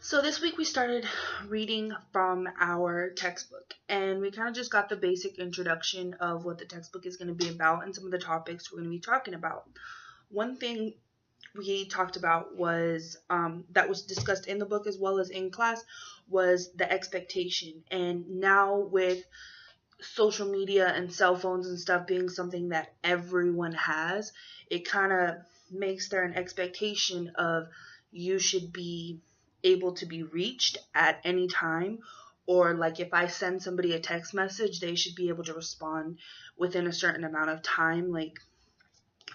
So this week we started reading from our textbook, and we kind of just got the basic introduction of what the textbook is going to be about and some of the topics we're going to be talking about. One thing we talked about was that was discussed in the book as well as in class was the expectation. And now with social media and cell phones and stuff being something that everyone has, it kind of makes there an expectation of you should be able to be reached at any time, or like if I send somebody a text message, they should be able to respond within a certain amount of time. Like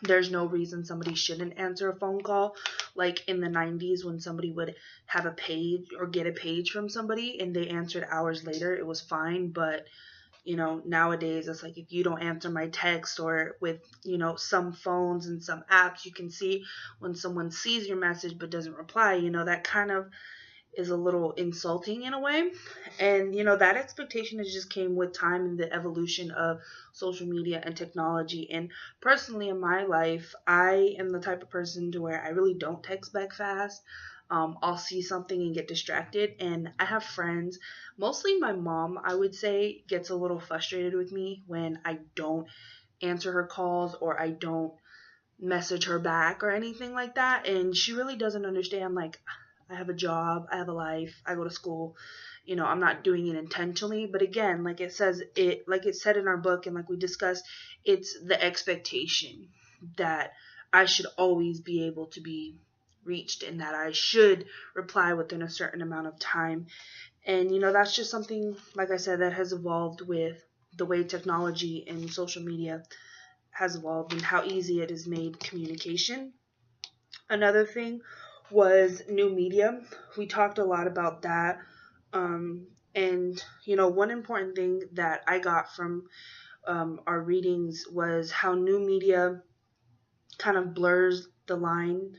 there's no reason somebody shouldn't answer a phone call. Like in the 90s when somebody would have a page or get a page from somebody and they answered hours later, it was fine. But nowadays it's like if you don't answer my text, or with, some phones and some apps, you can see when someone sees your message but doesn't reply, that kind of is a little insulting in a way. And, that expectation has just came with time and the evolution of social media and technology. And personally in my life, I am the type of person to where I really don't text back fast. I'll see something and get distracted. And I have friends, mostly my mom, I would say, gets a little frustrated with me when I don't answer her calls or I don't message her back or anything like that. And she really doesn't understand, like, I have a job, I have a life, I go to school. I'm not doing it intentionally, but again, like it said in our book and like we discussed, it's the expectation that I should always be able to be reached and that I should reply within a certain amount of time. And that's just something, like I said, that has evolved with the way technology and social media has evolved and how easy it has made communication. Another thing was new media. We talked a lot about that. And, one important thing that I got from our readings was how new media kind of blurs the line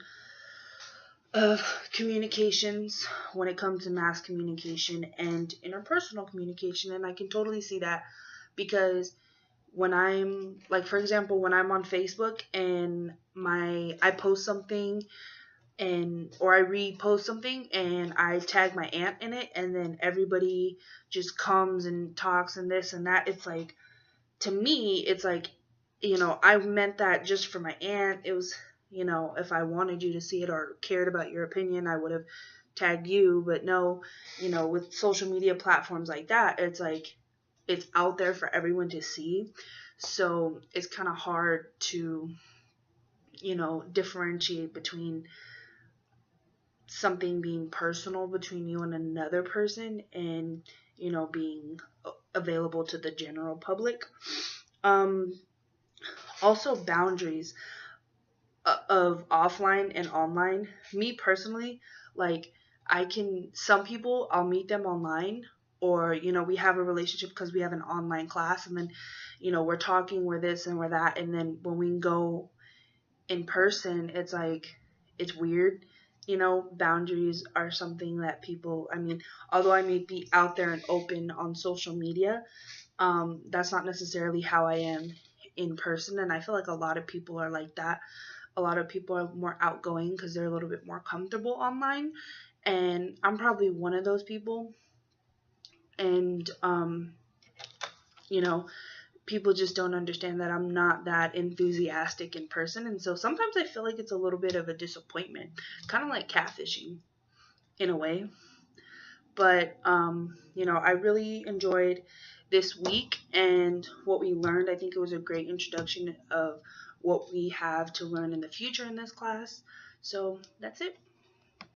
of communications when it comes to mass communication and interpersonal communication. And I can totally see that because when I'm like, for example, when I'm on Facebook and I post something or I repost something and I tag my aunt in it, and then everybody just comes and talks and this and that, it's like, to me, it's like, I meant that just for my aunt. It was, if I wanted you to see it or cared about your opinion, I would have tagged you. But no, with social media platforms like that, it's like it's out there for everyone to see. So it's kind of hard to, differentiate between something being personal between you and another person and, being available to the general public. Um, Also, boundaries of offline and online. Me personally, like, some people, I'll meet them online, or, we have a relationship because we have an online class, and then, we're talking, we're this and we're that, and then when we go in person, it's like, it's weird. Boundaries are something that people, I mean, although I may be out there and open on social media, that's not necessarily how I am in person. And I feel like a lot of people are like that. A lot of people are more outgoing because they're a little bit more comfortable online. And I'm probably one of those people. And, you know, people just don't understand that I'm not that enthusiastic in person. And so sometimes I feel like it's a little bit of a disappointment, kind of like catfishing in a way. But, I really enjoyed this week and what we learned. I think it was a great introduction of what we have to learn in the future in this class. So that's it.